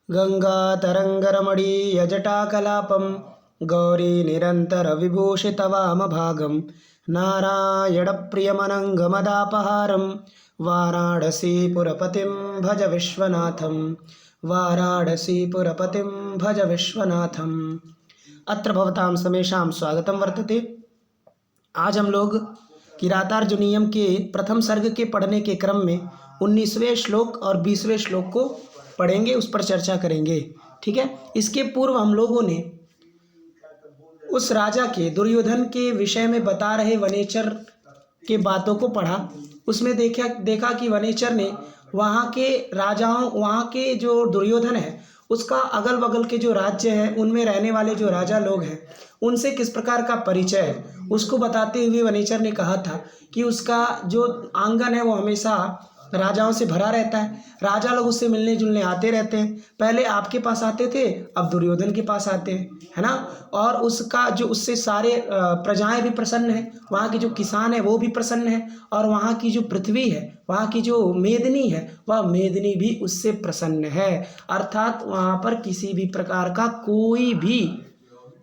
गङ्गातरङ्गरमणीयजटाकलापं गौरीनिरन्तरविभूषितवामभागं नारायणप्रियमनङ्गमदापहारं वाराणसीपुरपतिं भज विश्वनाथं वाराणसीपुरपतिं भज विश्वनाथम्। अत्र भवतां समेषां स्वागतं वर्तते। आज हम लोग किरातार्जुनीयम के प्रथम सर्ग के पढ़ने के क्रम में 19वें श्लोक और 20वें श्लोक को पढ़ेंगे, उस पर चर्चा करेंगे। ठीक है। इसके पूर्व हम लोगों ने उस राजा के दुर्योधन के विषय में बता रहे वनेचर के बातों को पढ़ा। उसमें देखा कि वनेचर ने वहाँ के राजाओं, वहाँ के जो दुर्योधन है उसका अगल बगल के जो राज्य है उनमें रहने वाले जो राजा लोग हैं उनसे किस प्रकार का परिचय है उसको बताते हुए वनेचर ने कहा था कि उसका जो आंगन है वो हमेशा राजाओं से भरा रहता है। राजा लोग उससे मिलने जुलने आते रहते हैं। पहले आपके पास आते थे, अब दुर्योधन के पास आते हैं, है ना। और उसका जो उससे सारे प्रजाएं भी प्रसन्न है, वहाँ के जो किसान है वो भी प्रसन्न है, और वहाँ की जो पृथ्वी है, वहाँ की जो मेदिनी है, वह मेदिनी भी उससे प्रसन्न है। अर्थात वहाँ पर किसी भी प्रकार का कोई भी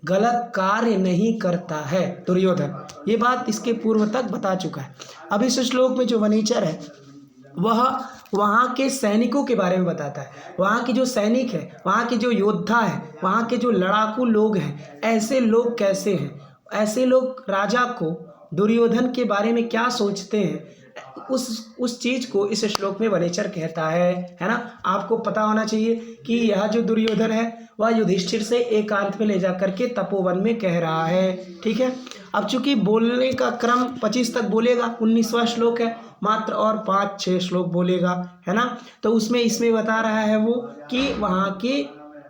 गलत कार्य नहीं करता है दुर्योधन। ये बात इसके पूर्व तक बता चुका है। अब इस श्लोक में जो वनेचर है वह वहाँ के सैनिकों के बारे में बताता है। वहाँ के जो सैनिक है, वहाँ के जो योद्धा है, वहाँ के जो लड़ाकू लोग हैं, ऐसे लोग कैसे हैं, ऐसे लोग राजा को दुर्योधन के बारे में क्या सोचते हैं, उस चीज़ को इस श्लोक में वनेचर कहता है ना। आपको पता होना चाहिए कि यह जो दुर्योधन है वह युधिष्ठिर से एकांत में ले जा करके तपोवन में कह रहा है। ठीक है। अब चूंकि बोलने का क्रम 25 तक बोलेगा, 19वां श्लोक है, मात्र और 5-6 श्लोक बोलेगा, है ना। तो उसमें इसमें बता रहा है वो कि वहाँ के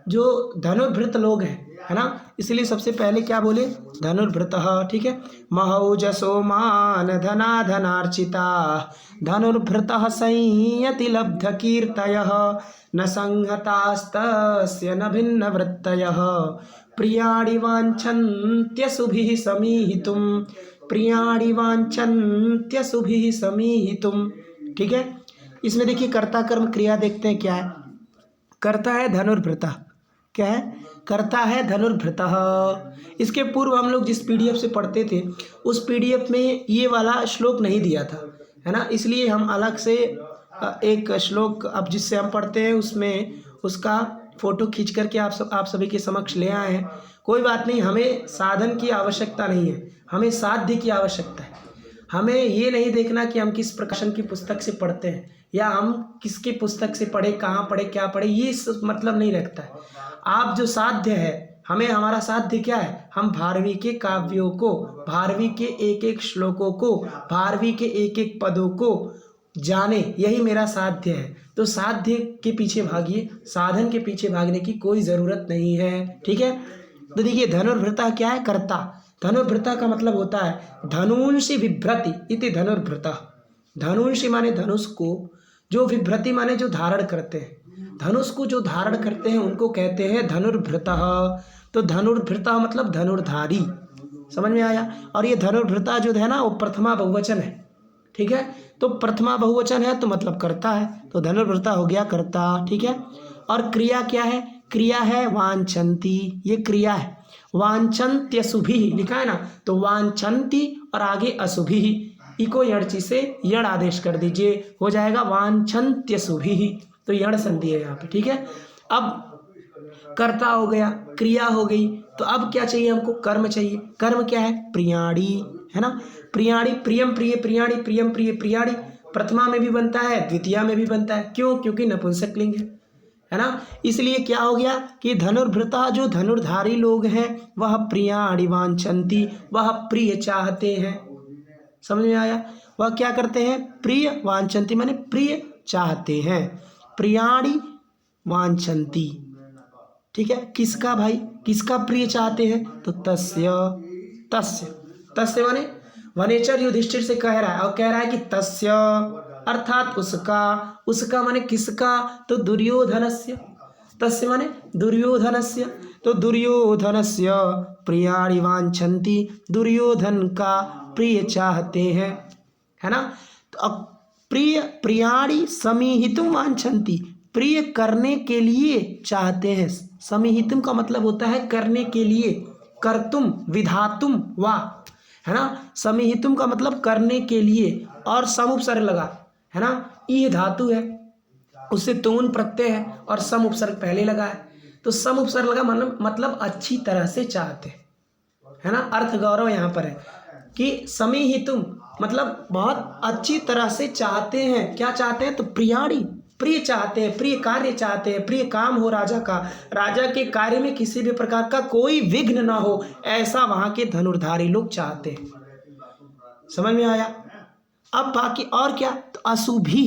जो धनुर्भृत लोग हैं, है ना। इसलिए सबसे पहले क्या बोले, धनुर्भृतः। ठीक है। महौजसो मान धनार्चिता धनुर्भृतः संयति लब्ध कीर्तयः न संहतास्तस्य न भिन्न वृत्तयः प्रियाणि वाञ्छन्त्यसुभिः समीहितुं प्रियाणि वाञ्छन्त्यसुभिः समीहितुं। ठीक है। इसमें देखिए कर्ता कर्म क्रिया देखते हैं क्या है। कर्ता है धनुर्भृतः। क्या है? कर्ता है धनुर्भृतः। इसके पूर्व हम लोग जिस पीडीएफ से पढ़ते थे उस पीडीएफ में ये वाला श्लोक नहीं दिया था, है ना। इसलिए हम अलग से एक श्लोक अब जिससे हम पढ़ते हैं उसमें उसका फ़ोटो खींच करके आप सभी के समक्ष ले आए हैं। कोई बात नहीं, हमें साधन की आवश्यकता नहीं है, हमें साध्य की आवश्यकता है। हमें ये नहीं देखना कि हम किस प्रकाशन की पुस्तक से पढ़ते हैं या हम किसकी पुस्तक से पढ़े, कहाँ पढ़े, क्या पढ़े, ये मतलब नहीं रखता है। आप जो साध्य है, हमें हमारा साध्य क्या है, हम भारवी के काव्यों को, भारवी के एक एक श्लोकों को, भारवी के एक एक पदों को जाने, यही मेरा साध्य है। तो साध्य के पीछे भागिए, साधन के पीछे भागने की कोई ज़रूरत नहीं है। ठीक है। तो देखिए धनुर्भृता क्या है, कर्ता। धनुर्भृता का मतलब होता है धनुंषि बिभ्रति इति धनुर्भृता। धनुंषि माने धनुष को, जो विभ्रति माने जो धारण करते हैं, धनुष को जो धारण करते हैं उनको कहते हैं धनुर्भृता। तो धनुर्भृता मतलब धनुर्धारी। समझ में आया। और ये धनुर्भृता जो है ना वो प्रथमा बहुवचन है। ठीक है। तो प्रथमा बहुवचन है तो मतलब कर्ता है, तो धनुर्भृता हो गया कर्ता। ठीक है। और क्रिया क्या है, क्रिया है वांछन्ति। ये क्रिया है। वांछन्त्यसुभिः लिखा है ना, तो वांछन्ति और आगे असुभिः, इको यणचि से यण आदेश कर दीजिए, हो जाएगा वांछन्त्यसुभिः। तो यण संधि है यहाँ पे। ठीक है। अब कर्ता हो गया, क्रिया हो गई, तो अब क्या चाहिए हमको, कर्म चाहिए। कर्म क्या है, प्रियाणी, है ना। प्रियाणी, प्रियम प्रिय, प्रियाणी, प्रियम प्रिय, प्रियाणी प्रथमा में भी बनता है, द्वितीया में भी बनता है। क्यों? क्योंकि नपुंसक लिंग है ना। इसलिए क्या हो गया कि धनुर्भृता जो धनुर्धारी लोग हैं वह प्रियाणि वांछन्ति, वह प्रिय चाहते हैं। समझ में आया। वह क्या करते हैं, प्रिय वांछन्ति माने प्रिय चाहते हैं, प्रियाणि वांछन्ति। ठीक है। किसका भाई, किसका प्रिय चाहते हैं, तो तस्य। तस्य, तस्य माने वनेचर युधिष्ठिर से कह रहा है और कह रहा है कि तस्य अर्थात उसका, उसका माने किसका, तो दुर्योधनस्य। तस्य माने दुर्योधनस्य। तो दुर्योधनस्य प्रियाणि वांछन्ति, दुर्योधन का प्रिय चाहते हैं, है ना। तो प्रिय प्रियाणि समीहितुं वांछन्ति, प्रिय करने के लिए चाहते हैं। समीहितम का मतलब होता है करने के लिए, कर्तुम विधातुम वा, है ना। समीहितुम का मतलब करने के लिए, और सम उपसर्ग लगा, है ना। ईह धातु है, उससे तून प्रत्यय है और सम उपसर्ग पहले लगा है, तो सम उपसर्ग लगा मतलब अच्छी तरह से चाहते, है ना। अर्थ गौरव यहाँ पर है कि समीहितुम मतलब बहुत अच्छी तरह से चाहते हैं। क्या चाहते हैं? तो प्रियाणी, प्रिय चाहते हैं, प्रिय कार्य चाहते हैं, प्रिय काम हो राजा का, राजा के कार्य में किसी भी प्रकार का कोई विघ्न ना हो, ऐसा वहाँ के धनुर्धारी लोग चाहते हैं। समझ में आया? अब बाकी और क्या, तो अशुभी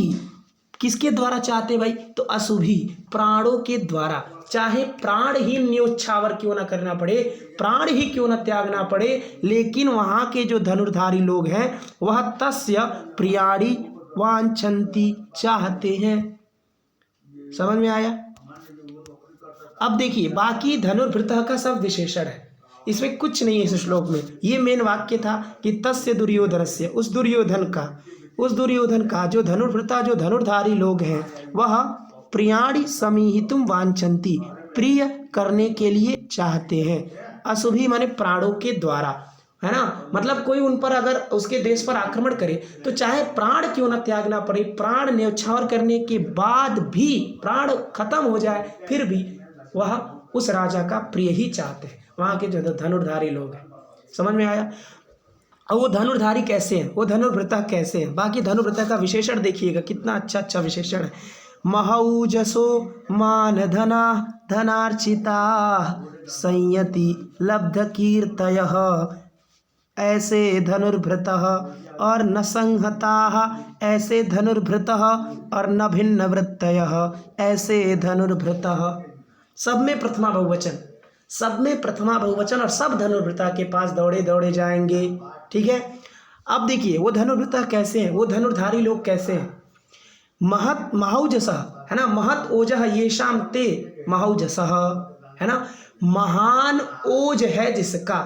किसके द्वारा चाहते हैं भाई? तो अशुभी प्राणों के द्वारा, चाहे प्राण ही न्योछावर क्यों ना करना पड़े, प्राण ही क्यों ना त्यागना पड़े, लेकिन वहाँ के जो धनुर्धारी लोग हैं वह तस्य प्रियाणी वांछन्ति चाहते हैं। समझ में आया? अब देखिए बाकी धनुर्भृतः का सब विशेषण है, इसमें कुछ नहीं है इस श्लोक में। ये मेन वाक्य था कि तस्य दुर्योधनस्य, उस दुर्योधन का जो धनुर्भृता, जो धनुर्धारी लोग हैं वह प्रियाणी समीहितुम वांछन्ति, प्रिय करने के लिए चाहते हैं। अशुभी माने प्राणों के द्वारा, है ना। मतलब कोई उन पर अगर उसके देश पर आक्रमण करे तो चाहे प्राण क्यों न त्यागना पड़े, प्राण न्यौछावर करने के बाद भी, प्राण खत्म हो जाए फिर भी वह उस राजा का प्रिय ही चाहते हैं, वहाँ के जो धनुर्धारी लोग हैं। समझ में आया? और वो धनुर्धारी कैसे हैं, वो धनुर्भृता कैसे हैं? बाकी धनुर्भृता का विशेषण देखिएगा, कितना अच्छा अच्छा विशेषण है। महौजसो मान धना धनार्चिता संयति लब्ध कीर्तयः, ऐसे धनुर्भृतः और न संहताः, ऐसे धनुर्भृतः और न भिन्न वृत्तयः, ऐसे धनुर्भृतः। सब में प्रथमा बहुवचन, सब में प्रथमा बहुवचन, और सब धनुर्भृता के पास दौड़े दौड़े जाएंगे। ठीक है। अब देखिए वो धनुर्भृता कैसे हैं, वो धनुर्धारी लोग कैसे हैं। महत महौजसः, है ना, महत ओजः येषाम ते महौजसः, है ना। महान ओज है जिसका,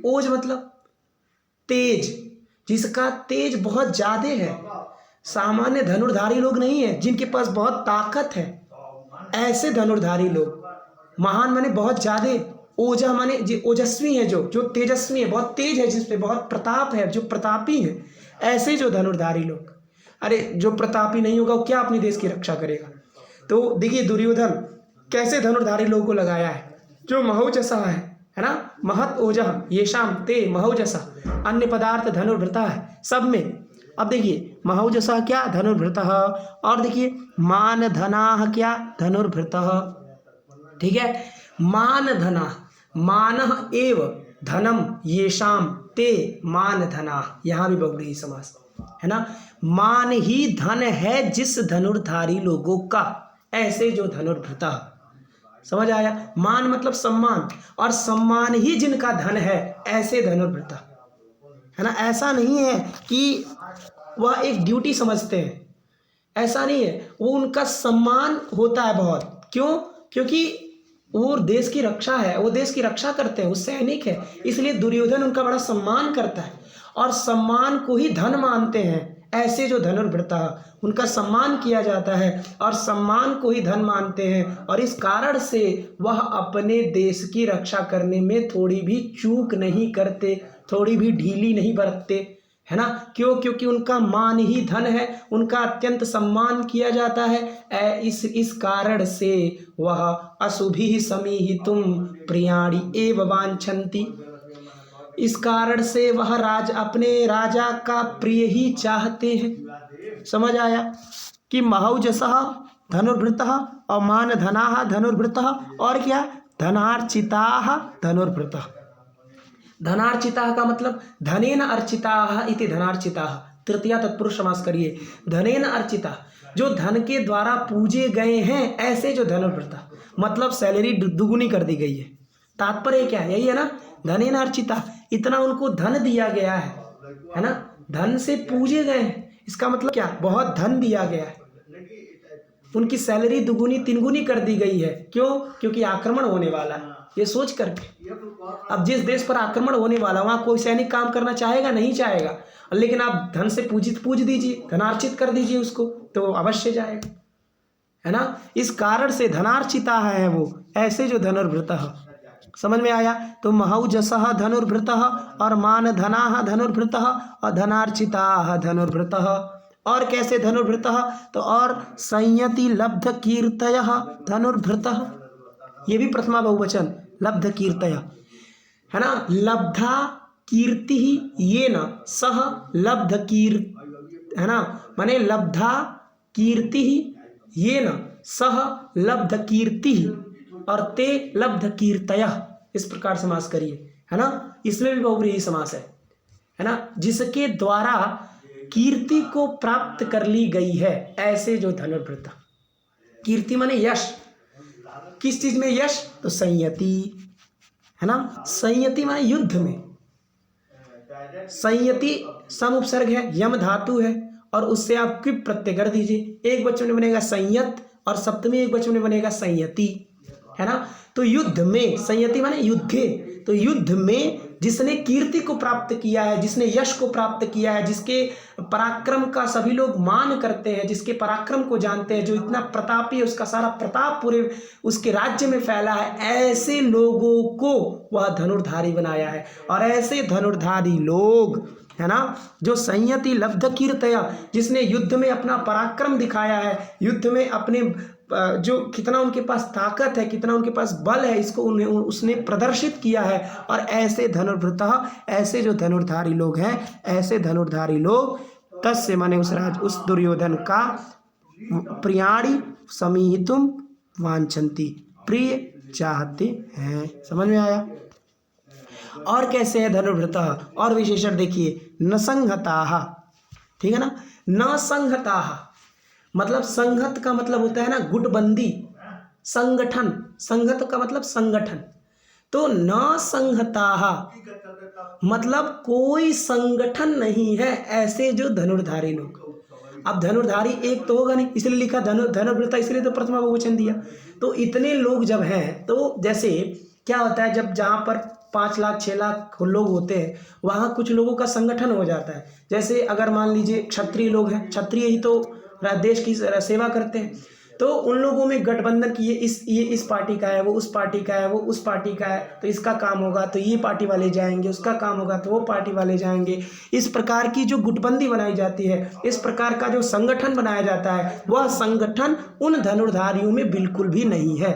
ओज मतलब तेज, जिसका तेज बहुत ज़्यादा है। सामान्य धनुर्धारी लोग नहीं है जिनके पास बहुत ताकत है, ऐसे धनुर्धारी लोग। महान माने बहुत ज़्यादा, ओजा माने जो ओजस्वी है, जो तेजस्वी है, बहुत तेज है, जिसपे बहुत प्रताप है, जो प्रतापी है, ऐसे जो धनुर्धारी लोग। अरे जो प्रतापी नहीं होगा वो क्या अपने देश की रक्षा करेगा? तो देखिए दुर्योधन कैसे धनुर्धारी लोगों को लगाया है, जो महौजसा है ना, महत ओजः येषाम ते महौजसा, अन्य पदार्थ धनुर्भृता है सब में। अब देखिए महौजसा क्या, धनुर्भृतः, और देखिए मान धनाः क्या, धनुर्भृतः। ठीक है। मान धना, मानः एव धनम येषाम ते मान धना, यहाँ भी बहुव्रीहि समास है ना। मान ही धन है जिस धनुर्धारी लोगों का, ऐसे जो धनुर्भृता। समझ आया? मान मतलब सम्मान, और सम्मान ही जिनका धन है, ऐसे धनुर्भृता, है ना। ऐसा नहीं है कि वह एक ड्यूटी समझते हैं, ऐसा नहीं है, वो उनका सम्मान होता है बहुत। क्यों? क्योंकि वो देश की रक्षा है, वो देश की रक्षा करते हैं, वो सैनिक है, इसलिए दुर्योधन उनका बड़ा सम्मान करता है, और सम्मान को ही धन मानते हैं। ऐसे जो धनुर्भृता, उनका सम्मान किया जाता है और सम्मान को ही धन मानते हैं, और इस कारण से वह अपने देश की रक्षा करने में थोड़ी भी चूक नहीं करते, थोड़ी भी ढीली नहीं बरतते, है ना। क्यों? क्योंकि उनका मान ही धन है, उनका अत्यंत सम्मान किया जाता है। इस कारण से वह अशुभिः समीहितुं प्रियाणि एव वांछन्ति, इस कारण से वह अपने राजा का प्रिय ही चाहते हैं। समझ आया? कि महौजसः धनुर्भृतः और मान धनाः धनुर्भृतः, और क्या, धनार्चिताः धनुर्भृतः। धनार्चिताः का मतलब धनेन अर्चिताः इति धनार्चिताः, तृतीया तत्पुरुष समास करिए। धनेन अर्चिता, जो धन के द्वारा पूजे गए हैं, ऐसे जो धनुर्भृता, मतलब सैलरी दुगुनी कर दी गई है। तात्पर्य क्या है? यही है ना, धनेन अर्चिता, इतना उनको धन दिया गया है ना, धन से पूजे गए हैं। इसका मतलब क्या? बहुत धन दिया गया है, उनकी सैलरी दुगुनी तिनगुनी कर दी गई है। क्यों? क्योंकि आक्रमण होने वाला है, ये सोच करके। अब जिस देश पर आक्रमण होने वाला, वहाँ कोई सैनिक काम करना चाहेगा? नहीं चाहेगा, लेकिन आप धन से पूज दीजिए, धनार्चित कर दीजिए उसको, तो अवश्य जाएगा, है ना। इस कारण से धनार्चिता है वो, ऐसे जो धनुर्भृतः। समझ में आया। तो महौजसः धनुर्भृतः और मान धनाः धनुर्भृतः और धनार्चिताः धनुर्भृतः। और कैसे धनुर्भृतः, तो और संयति लब्ध कीर्तयः धनुर्भृतः, ये भी प्रथमा बहुवचन लब्ध कीर्तयः, है ना। लब्धा कीर्ति ये न सह लब्ध है ना, माने लब्धा कीर्ति ये न सह लब्ध कीर्ति और ते लब्ध कीर्तयः, इस प्रकार समास करिए, है ना। इसमें भी बहुव्रीहि समास है ना। जिसके द्वारा कीर्ति को प्राप्त कर ली गई है, ऐसे जो धनुर्भृत। कीर्ति माने यश, किस चीज में यश, तो संयति, है ना। संयति माने युद्ध में। संयति सम उपसर्ग है, यम धातु है और उससे आप क्विप प्रत्यय कर दीजिए। एक वचन में बनेगा संयत और सप्तमी एक वचन में बनेगा संयति, है ना। तो युद्ध में, संयति माने युद्धे, तो युद्ध में जिसने कीर्ति को प्राप्त किया है, जिसने यश को प्राप्त किया है, जिसके पराक्रम का सभी लोग मान करते हैं, जिसके पराक्रम को जानते हैं, जो इतना प्रतापी है, उसका सारा प्रताप पूरे उसके राज्य में फैला है, ऐसे लोगों को वह धनुर्धारी बनाया है। और ऐसे धनुर्धारी लोग, है ना, जो संयति लब्ध कीर्तया, जिसने युद्ध में अपना पराक्रम दिखाया है, युद्ध में अपने जो कितना उनके पास ताकत है, कितना उनके पास बल है, इसको उन्हें उसने प्रदर्शित किया है। और ऐसे धनुर्भृतः, ऐसे जो धनुर्धारी लोग हैं, ऐसे धनुर्धारी लोग तस्य माने उस दुर्योधन का प्रियाणि समीहितुम वांछन्ति, प्रिय चाहते हैं। समझ में आया। और कैसे है धनुर्भृतः, और विशेषण देखिए, न संहताः, ठीक है ना। न संहताः मतलब संहत का मतलब होता है ना गुटबंदी, संगठन, संगत का मतलब संगठन। तो न संहताः मतलब कोई संगठन नहीं है, ऐसे जो धनुर्धारी लोग। अब धनुर्धारी एक तो होगा नहीं, इसलिए लिखा धनुर्भृता, इसलिए तो प्रथमा बहुवचन दिया। तो इतने लोग जब हैं, तो जैसे क्या होता है, जब जहाँ पर 5 लाख 6 लाख लोग होते हैं, वहाँ कुछ लोगों का संगठन हो जाता है। जैसे अगर मान लीजिए क्षत्रिय लोग हैं, क्षत्रिय ही तो देश की सेवा करते हैं, तो उन लोगों में गठबंधन की ये इस पार्टी का है, वो उस पार्टी का है, वो उस पार्टी का है, तो इसका काम होगा तो ये पार्टी वाले जाएंगे, उसका काम होगा तो वो पार्टी वाले जाएंगे। इस प्रकार की जो गुटबंदी बनाई जाती है, इस प्रकार का जो संगठन बनाया जाता है, वह संगठन उन धनुर्धारियों में बिल्कुल भी नहीं है,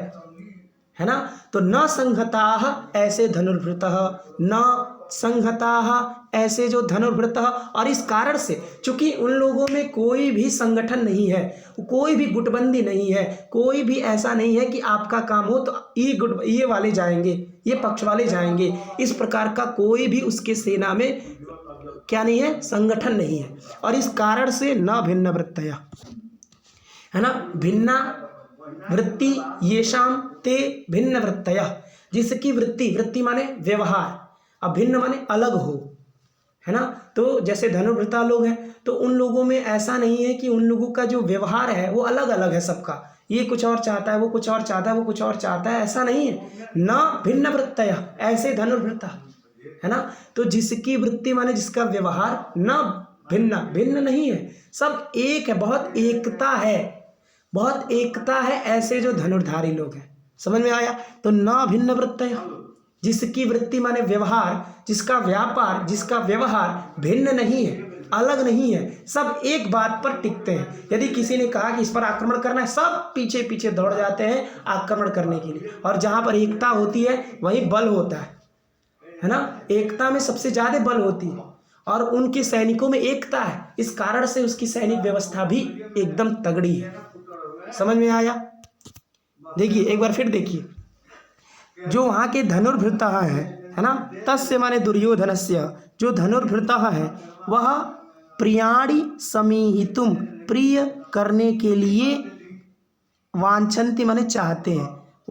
है ना। तो न संहताः ऐसे धनुर्भृतः, न संहताः ऐसे जो धनुर्भृतः। और इस कारण से चूंकि उन लोगों में कोई भी संगठन नहीं है, कोई भी गुटबंदी नहीं है, कोई भी ऐसा नहीं है कि आपका काम हो तो ये वाले जाएंगे, ये पक्ष वाले जाएंगे, इस प्रकार का कोई भी उसके सेना में क्या नहीं है, संगठन नहीं है। और इस कारण से न भिन्न वृत्तया, है ना, भिन्ना वृत्ति येषाम ते भिन्न वृत्तया, जिसकी वृत्ति माने व्यवहार, अब भिन्न माने अलग हो, है ना। तो जैसे धनुर्भृता लोग हैं, तो उन लोगों में ऐसा नहीं है कि उन लोगों का जो व्यवहार है वो अलग अलग है सबका, ये कुछ और चाहता है, वो कुछ और चाहता है, वो कुछ और चाहता है, ऐसा नहीं है। न भिन्न वृत्तया ऐसे धनुर्भृता, है ना। तो जिसकी वृत्ति माने जिसका व्यवहार न भिन्न नहीं है, सब एक है, बहुत एकता है, बहुत एकता है, ऐसे जो धनुर्धारी लोग हैं। समझ में आया। तो न भिन्न वृत्तया, जिसकी वृत्ति माने व्यवहार, जिसका व्यापार, जिसका व्यवहार भिन्न नहीं है, अलग नहीं है, सब एक बात पर टिकते हैं। यदि किसी ने कहा कि इस पर आक्रमण करना है, सब पीछे पीछे दौड़ जाते हैं आक्रमण करने के लिए। और जहाँ पर एकता होती है वहीं बल होता है ना। एकता में सबसे ज़्यादा बल होती है और उनके सैनिकों में एकता है, इस कारण से उसकी सैनिक व्यवस्था भी एकदम तगड़ी है। समझ में आया। देखिए एक बार फिर देखिए, जो वहाँ के धनुर्भृतः है ना, तस्य माने दुर्योधनस्य, जो धनुर्भृतः है वह प्रियाणि समीहितुम, प्रिय करने के लिए, वांछन्ति माने चाहते हैं,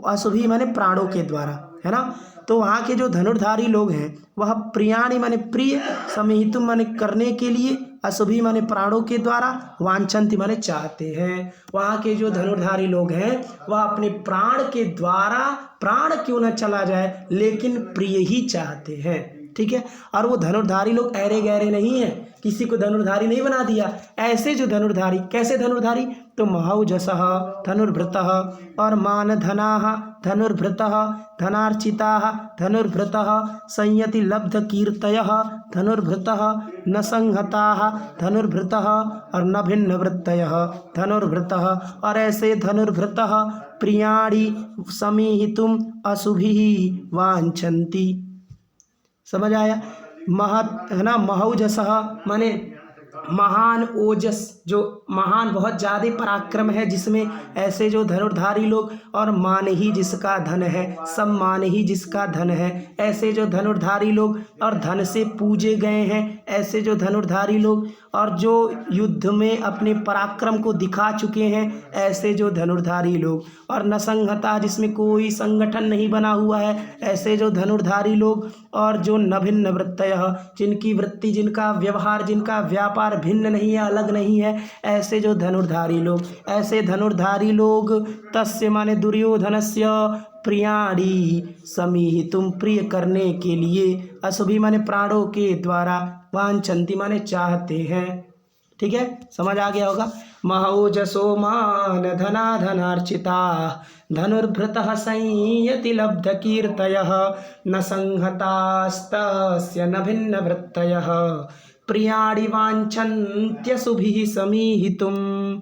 अशुभी माने प्राणों के द्वारा, है ना। तो वहाँ के जो धनुर्धारी लोग हैं वह प्रियाणि माने प्रिय, समीहितुम माने करने के लिए, अशुभी माने प्राणों के द्वारा, वांछन्ति माने चाहते हैं। वहाँ के जो धनुर्धारी लोग हैं वह अपने प्राण के द्वारा, प्राण क्यों न चला जाए लेकिन प्रिय ही चाहते हैं, ठीक है। और वो धनुर्धारी लोग ऐरे गहरे नहीं है, किसी को धनुर्धारी नहीं बना दिया। ऐसे जो धनुर्धारी, कैसे धनुर्धारी, तो महौजसः धनुर्भृतः और मानधनाः धनुर्भृतः धनार्चिताः धनुर्भृतः संयति लब्ध कीर्तयः धनुर्भृतः न संहताः धनुर्भृतः और न भिन्न वृत्तयः धनुर्भृतः। और ऐसे धनुर्भृतः प्रियाणि समीहितुम अशुभिः वांछन्ति। समझ आया। महत है ना, महौजसः माने महान ओजस, जो महान बहुत ज़्यादा पराक्रम है जिसमें, ऐसे जो धनुर्धारी लोग, और मान ही जिसका धन है, सम्मान ही जिसका धन है, ऐसे जो धनुर्धारी लोग, और धन से पूजे गए हैं ऐसे जो धनुर्धारी लोग, और जो युद्ध में अपने पराक्रम को दिखा चुके हैं ऐसे जो धनुर्धारी लोग, और न संहता जिसमें कोई संगठन नहीं बना हुआ है ऐसे जो धनुर्धारी लोग, और जो न भिन्न वृत्तयः जिनकी वृत्ति, जिनका व्यवहार, जिनका व्यापार भिन्न नहीं है, अलग नहीं है, ऐसे जो धनुर्धारी लोग। ऐसे धनुर्धारी लोग तस्य माने दुर्योधनस्य प्रियाणि समीहितुम प्रिय करने के लिए, अशुभि माने प्राणों के द्वारा, वांछन्ति माने चाहते हैं। ठीक है, समझ आ गया होगा। महौजसो मान धना धनार्चिता धनुर्भृतः संयति लब्ध कीर्तयः न संहतास्तस्य न भिन्न वृत्तयः प्रियाणि वांछन्त्यशुभिः समीहितुम्।